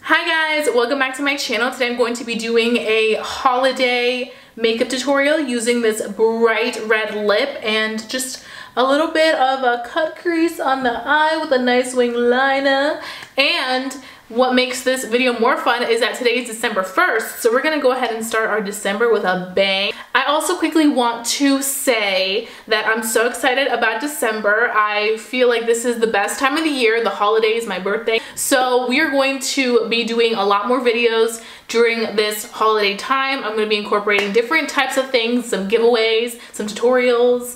Hi guys, welcome back to my channel. Today I'm going to be doing a holiday makeup tutorial using this bright red lip and just a little bit of a cut crease on the eye with a nice wing liner. And what makes this video more fun is that today is December 1st, so we're gonna go ahead and start our December with a bang. I also quickly want to say that I'm so excited about December. I feel like this is the best time of the year, the holidays, my birthday. So we are going to be doing a lot more videos during this holiday time. I'm going to be incorporating different types of things, some giveaways, some tutorials,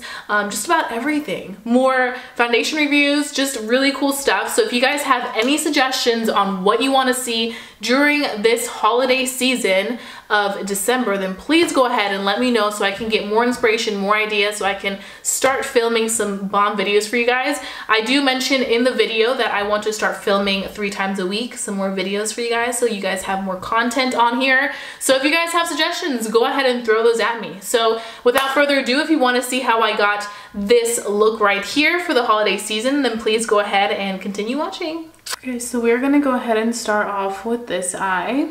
just about everything. More foundation reviews, just really cool stuff. So if you guys have any suggestions on what you want to see during this holiday season of December, then please go ahead and let me know so I can get more inspiration, more ideas, so I can start filming some bomb videos for you guys. I do mention in the video that I want to start filming 3 times a week, some more videos for you guys, so you guys have more content on here. So if you guys have suggestions, go ahead and throw those at me. So without further ado, if you want to see how I got this look right here for the holiday season, then please go ahead and continue watching. Okay, so we're gonna go ahead and start off with this eye.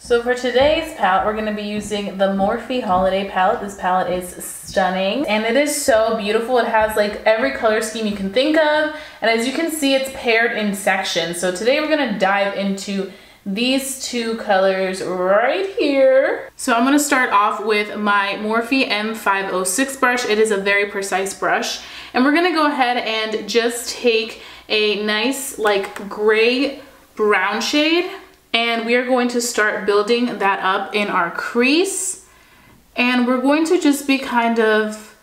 So for today's palette, we're going to be using the Morphe Holiday Palette. This palette is stunning and it is so beautiful. It has like every color scheme you can think of, and as you can see, it's paired in sections. So today we're going to dive into these 2 colors right here. So I'm going to start off with my Morphe M506 brush. It is a very precise brush, and we're going to go ahead and just take a nice like gray brown shade, and we are going to start building that up in our crease. And we're going to just be kind of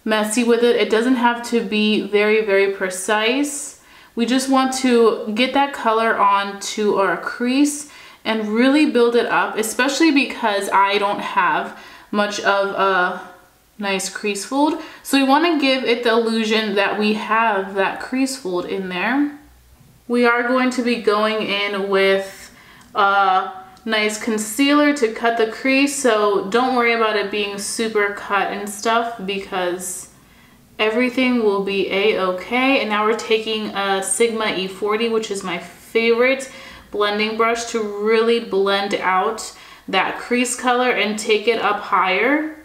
messy with it. It doesn't have to be very, very precise. We just want to get that color onto our crease and really build it up, especially because I don't have much of a nice crease fold. So we want to give it the illusion that we have that crease fold in there. We are going to be going in with a nice concealer to cut the crease, so don't worry about it being super cut and stuff because everything will be a-okay. And now we're taking a Sigma E40, which is my favorite blending brush, to really blend out that crease color and take it up higher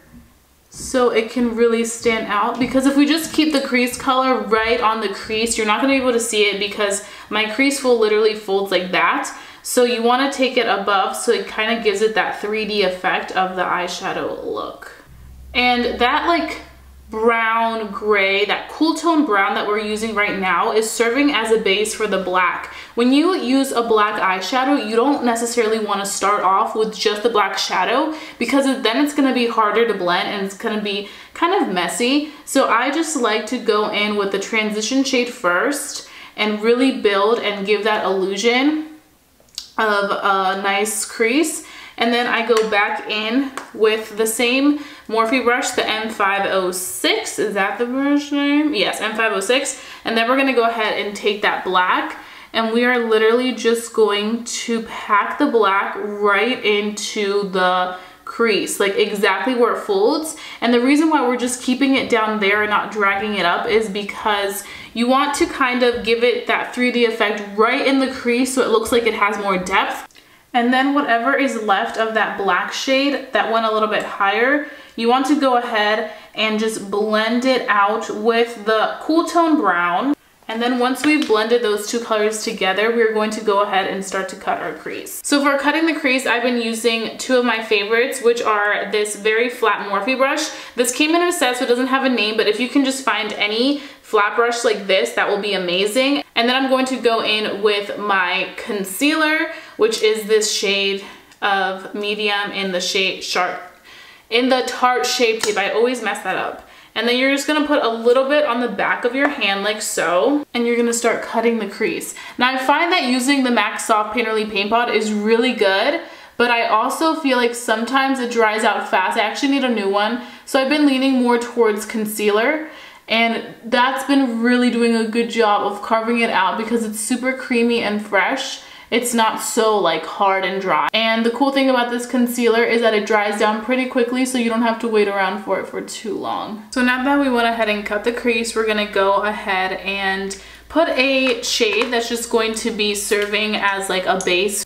so it can really stand out. Because if we just keep the crease color right on the crease, you're not going to be able to see it because my crease fold literally folds like that. So you want to take it above so it kind of gives it that 3D effect of the eyeshadow look. And that like brown gray, that cool tone brown that we're using right now is serving as a base for the black. When you use a black eyeshadow, you don't necessarily want to start off with just the black shadow because then it's going to be harder to blend and it's going to be kind of messy. So I just like to go in with the transition shade first and really build and give that illusion of a nice crease, and then I go back in with the same Morphe brush, the M506. Is that the brush name? Yes, M506. And then we're going to go ahead and take that black, and we are literally just going to pack the black right into the crease, like exactly where it folds. And the reason why we're just keeping it down there and not dragging it up is because you want to kind of give it that 3D effect right in the crease so it looks like it has more depth. And then whatever is left of that black shade that went a little bit higher, you want to go ahead and just blend it out with the cool tone brown. And then once we've blended those 2 colors together, we're going to go ahead and start to cut our crease. So for cutting the crease, I've been using 2 of my favorites, which are this very flat Morphe brush. This came in a set, so it doesn't have a name, but if you can just find any flat brush like this, that will be amazing. And then I'm going to go in with my concealer, which is this shade of medium in the shade sharp, in the Tarte Shape Tape. I always mess that up. And then you're just gonna put a little bit on the back of your hand like so, and you're gonna start cutting the crease. Now I find that using the MAC Soft Painterly Paint Pot is really good, but I also feel like sometimes it dries out fast. I actually need a new one. So I've been leaning more towards concealer, and that's been really doing a good job of carving it out because it's super creamy and fresh. It's not so like hard and dry. And the cool thing about this concealer is that it dries down pretty quickly, so you don't have to wait around for it for too long. So now that we went ahead and cut the crease, we're gonna go ahead and put a shade that's just going to be serving as like a base.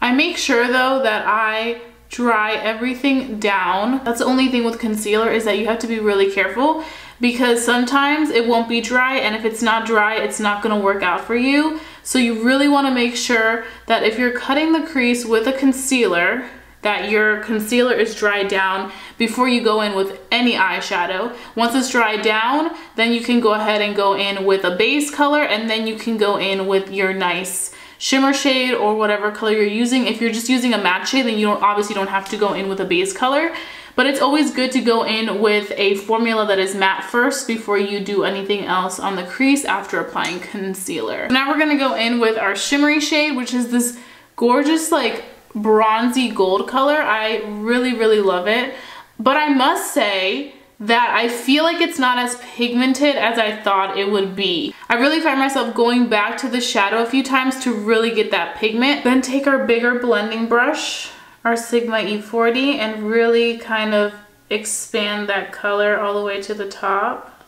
I make sure though that I dry everything down. That's the only thing with concealer, is that you have to be really careful, because sometimes it won't be dry, and if it's not dry, it's not gonna work out for you. So you really wanna make sure that if you're cutting the crease with a concealer, that your concealer is dried down before you go in with any eyeshadow. Once it's dried down, then you can go ahead and go in with a base color, and then you can go in with your nice shimmer shade or whatever color you're using. If you're just using a matte shade, then you obviously don't have to go in with a base color. But it's always good to go in with a formula that is matte first before you do anything else on the crease after applying concealer. Now we're gonna go in with our shimmery shade, which is this gorgeous like bronzy gold color. I really, really love it. But I must say that I feel like it's not as pigmented as I thought it would be. I really find myself going back to the shadow a few times to really get that pigment. Then take our bigger blending brush, our Sigma E40, and really kind of expand that color all the way to the top.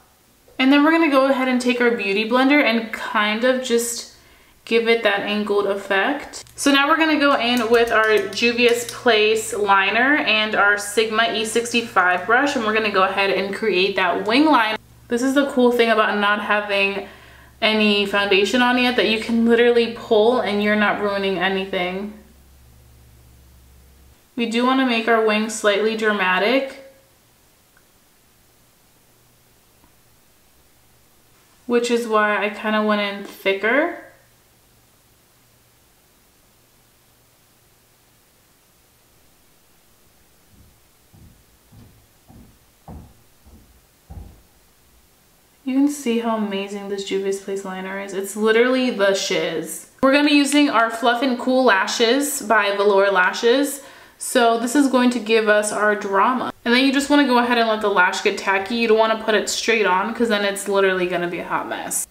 And then we're gonna go ahead and take our beauty blender and kind of just give it that angled effect. So now we're gonna go in with our Juvia's Place liner and our Sigma E65 brush, and we're gonna go ahead and create that wing line. This is the cool thing about not having any foundation on yet, that you can literally pull and you're not ruining anything. We do want to make our wing slightly dramatic, which is why I kind of went in thicker. You can see how amazing this Juvia's Place liner is. It's literally the shiz. We're gonna be using our Fluff and Cool Lashes by Velour Lashes. So this is going to give us our drama. And then you just wanna go ahead and let the lash get tacky. You don't wanna put it straight on, because then it's literally gonna be a hot mess.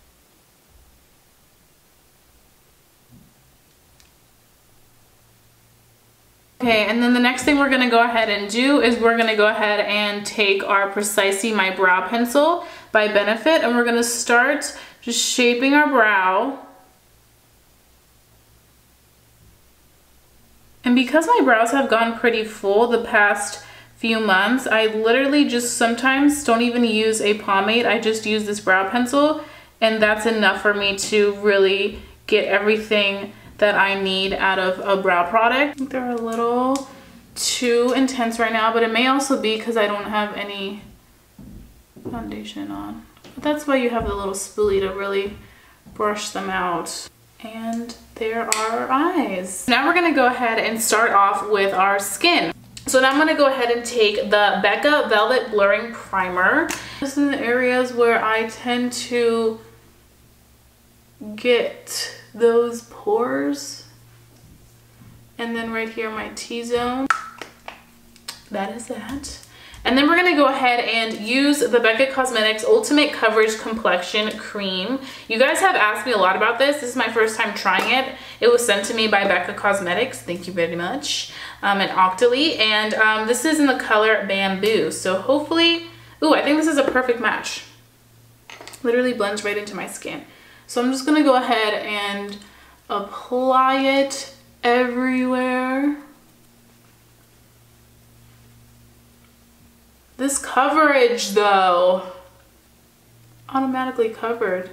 Okay, and then the next thing we're gonna go ahead and do is we're gonna go ahead and take our Precisely My Brow Pencil by Benefit, and we're gonna start just shaping our brow. And because my brows have gone pretty full the past few months, I literally just sometimes don't even use a pomade. I just use this brow pencil, and that's enough for me to really get everything that I need out of a brow product. I think they're a little too intense right now, but it may also be because I don't have any foundation on. But that's why you have the little spoolie to really brush them out. And there are our eyes. Now we're gonna go ahead and start off with our skin. So now I'm gonna go ahead and take the Becca Velvet Blurring Primer. This is the areas where I tend to get those pores. And then right here, my T-zone. That is that. And then we're gonna go ahead and use the Becca Cosmetics Ultimate Coverage Complexion Cream. You guys have asked me a lot about this. This is my first time trying it. It was sent to me by Becca Cosmetics. Thank you very much. And Octoly. And this is in the color Bamboo. So hopefully, ooh, I think this is a perfect match. Literally blends right into my skin. So I'm just gonna go ahead and apply it everywhere. This coverage though, automatically covered.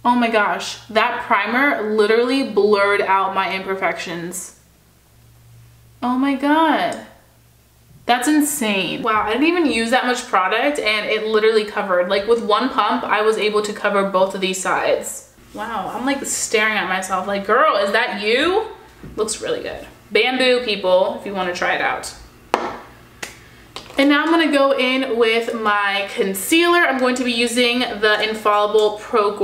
Oh my gosh, that primer literally blurred out my imperfections. Oh my god. That's insane. Wow, I didn't even use that much product and it literally covered. Like with one pump, I was able to cover both of these sides. Wow, I'm like staring at myself like, girl, is that you? Looks really good. Bamboo, people, if you want to try it out. And now I'm gonna go in with my concealer. I'm going to be using the Infallible Pro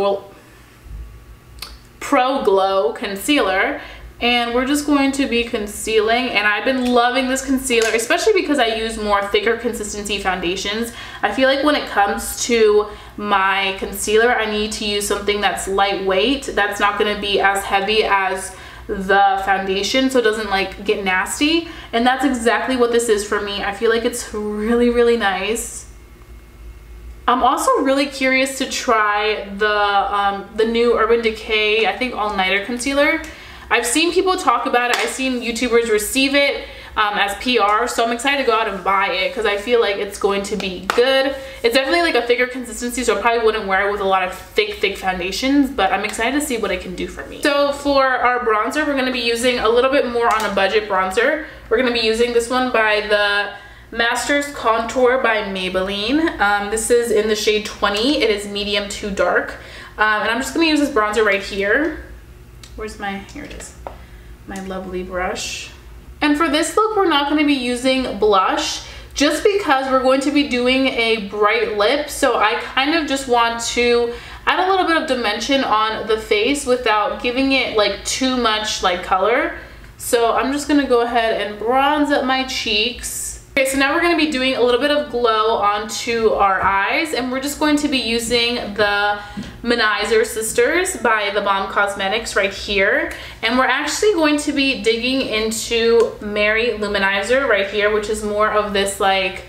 Glow Concealer. And we're just going to be concealing, and I've been loving this concealer, especially because I use more thicker consistency foundations. I feel like when it comes to my concealer, I need to use something that's lightweight, that's not gonna be as heavy as the foundation, so it doesn't like get nasty. And that's exactly what this is for me. I feel like it's really, really nice. I'm also really curious to try the new Urban Decay, I think All-Nighter Concealer. I've seen people talk about it. I've seen YouTubers receive it as PR, so I'm excited to go out and buy it because I feel like it's going to be good. It's definitely like a thicker consistency, so I probably wouldn't wear it with a lot of thick foundations, but I'm excited to see what it can do for me. So for our bronzer, we're going to be using a little bit more on a budget bronzer. We're going to be using this one by the Masters Contour by Maybelline. This is in the shade 20. It is medium to dark. And I'm just going to use this bronzer right here. Where's my, here it is, my lovely brush. And for this look, we're not going to be using blush just because we're going to be doing a bright lip. So I kind of just want to add a little bit of dimension on the face without giving it like too much like color. So I'm just going to go ahead and bronze up my cheeks. Okay, so now we're going to be doing a little bit of glow onto our eyes, and we're just going to be using the Manizer Sisters by The Balm Cosmetics right here. And we're actually going to be digging into Mary Luminizer right here, which is more of this like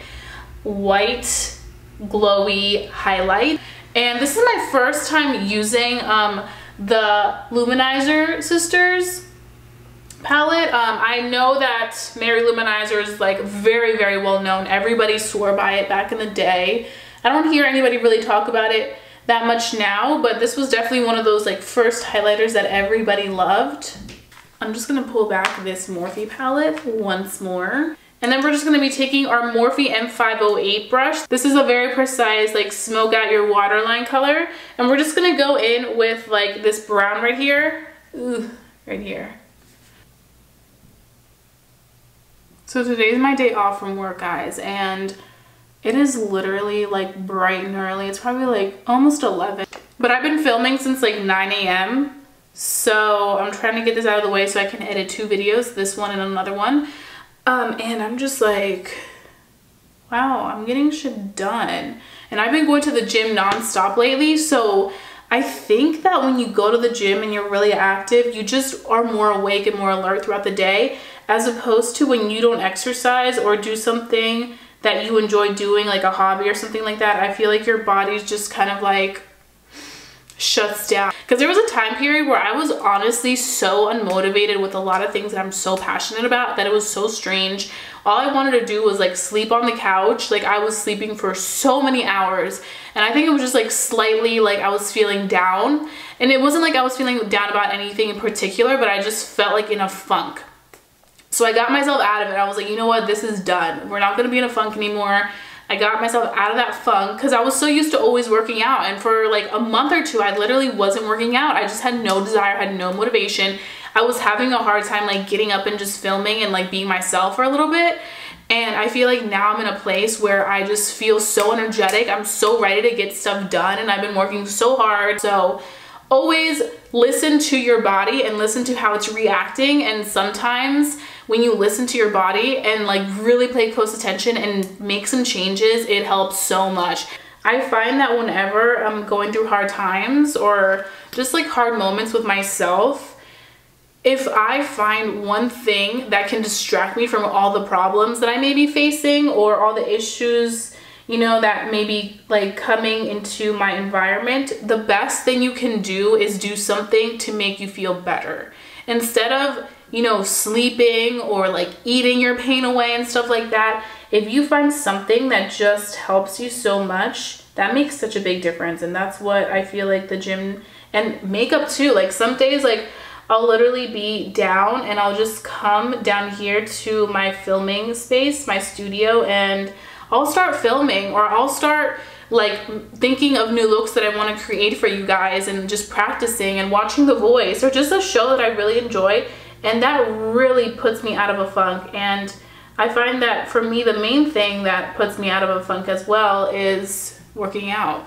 white glowy highlight. And this is my first time using the Luminizer Sisters palette. I know that Mary Luminizer is like very well known. Everybody swore by it back in the day. I don't hear anybody really talk about it that much now, but this was definitely one of those like first highlighters that everybody loved. I'm just gonna pull back this Morphe palette once more. And then we're just gonna be taking our Morphe M508 brush. This is a very precise like smoke out your waterline color. And we're just gonna go in with like this brown right here. Ooh, right here. So today's my day off from work, guys, and it is literally like bright and early. It's probably like almost 11. But I've been filming since like 9 a.m. So I'm trying to get this out of the way so I can edit 2 videos, this one and another one. And I'm just like, wow, I'm getting shit done. And I've been going to the gym nonstop lately, so I think that when you go to the gym and you're really active, you just are more awake and more alert throughout the day, as opposed to when you don't exercise or do something that you enjoy doing, like a hobby or something like that. I feel like your body's just kind of like shuts down. Because there was a time period where I was honestly so unmotivated with a lot of things that I'm so passionate about that it was so strange. All I wanted to do was like sleep on the couch. Like I was sleeping for so many hours, and I think it was just like slightly like I was feeling down, and it wasn't like I was feeling down about anything in particular, but I just felt like in a funk. So I got myself out of it. I was like, you know what, this is done. We're not gonna be in a funk anymore. I got myself out of that funk because I was so used to always working out, and for like a month or two I literally wasn't working out. I just had no desire, had no motivation. I was having a hard time like getting up and just filming and like being myself for a little bit. And I feel like now I'm in a place where I just feel so energetic. I'm so ready to get stuff done, and I've been working so hard. So always listen to your body and listen to how it's reacting. And sometimes when you listen to your body and like really pay close attention and make some changes, it helps so much. I find that whenever I'm going through hard times or just like hard moments with myself, if I find one thing that can distract me from all the problems that I may be facing or all the issues, you know, that may be like coming into my environment, the best thing you can do is do something to make you feel better. Instead of, you know, sleeping or like eating your pain away and stuff like that, if you find something that just helps you so much, that makes such a big difference. And that's what I feel like the gym and makeup too. Like some days, like I'll literally be down and I'll just come down here to my filming space, my studio, and I'll start filming, or I'll start like thinking of new looks that I want to create for you guys and just practicing and watching The Voice or just a show that I really enjoy. And that really puts me out of a funk. And I find that for me, the main thing that puts me out of a funk as well is working out.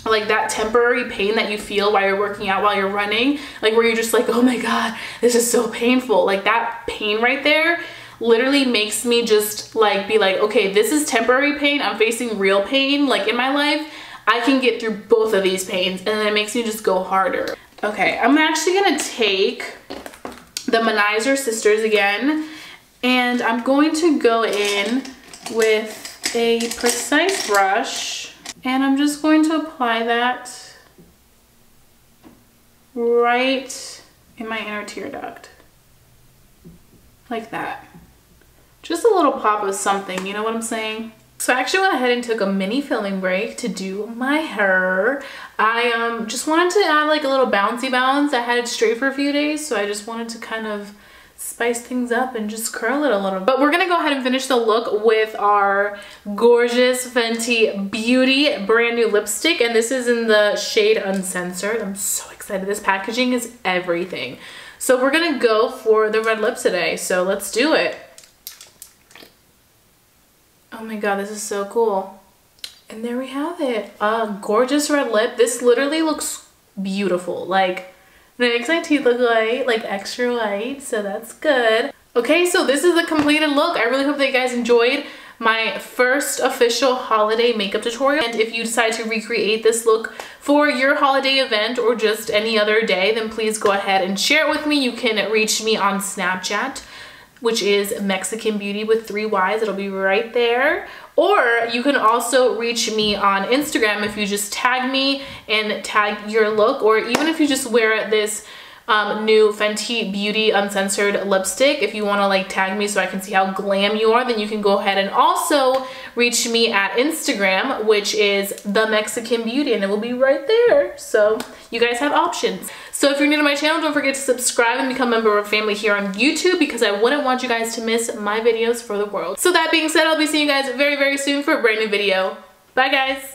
Like that temporary pain that you feel while you're working out, while you're running, like where you're just like, oh my God, this is so painful. Like that pain right there literally makes me just like be like, okay, this is temporary pain. I'm facing real pain like in my life. I can get through both of these pains, and then it makes me just go harder. Okay, I'm actually gonna take the Manizer Sisters again, and I'm going to go in with a precise brush. And I'm just going to apply that right in my inner tear duct. Like that. Just a little pop of something, you know what I'm saying? So I actually went ahead and took a mini filming break to do my hair. I just wanted to add like a little bouncy bounce. I had it straight for a few days, so I just wanted to kind of spice things up and just curl it a little. But we're gonna go ahead and finish the look with our gorgeous Fenty Beauty brand new lipstick, and this is in the shade Uncensored. I'm so excited. This packaging is everything. So we're gonna go for the red lip today, so let's do it. Oh my god, this is so cool. And there we have it. A gorgeous red lip. This literally looks beautiful. Like, it makes my teeth look white, like extra white, so that's good. Okay, so this is the completed look. I really hope that you guys enjoyed my first official holiday makeup tutorial. And if you decide to recreate this look for your holiday event or just any other day, then please go ahead and share it with me. You can reach me on Snapchat, which is Mexican Beauty with 3 Y's. It'll be right there. Or you can also reach me on Instagram if you just tag me and tag your look, or even if you just wear this new Fenty Beauty Uncensored lipstick. If you want to like tag me so I can see how glam you are, then you can go ahead and also reach me at Instagram, which is The Mexican Beauty, and it will be right there. So you guys have options. So if you're new to my channel, don't forget to subscribe and become a member of family here on YouTube, because I wouldn't want you guys to miss my videos for the world. So that being said, I'll be seeing you guys very, very soon for a brand new video. Bye guys.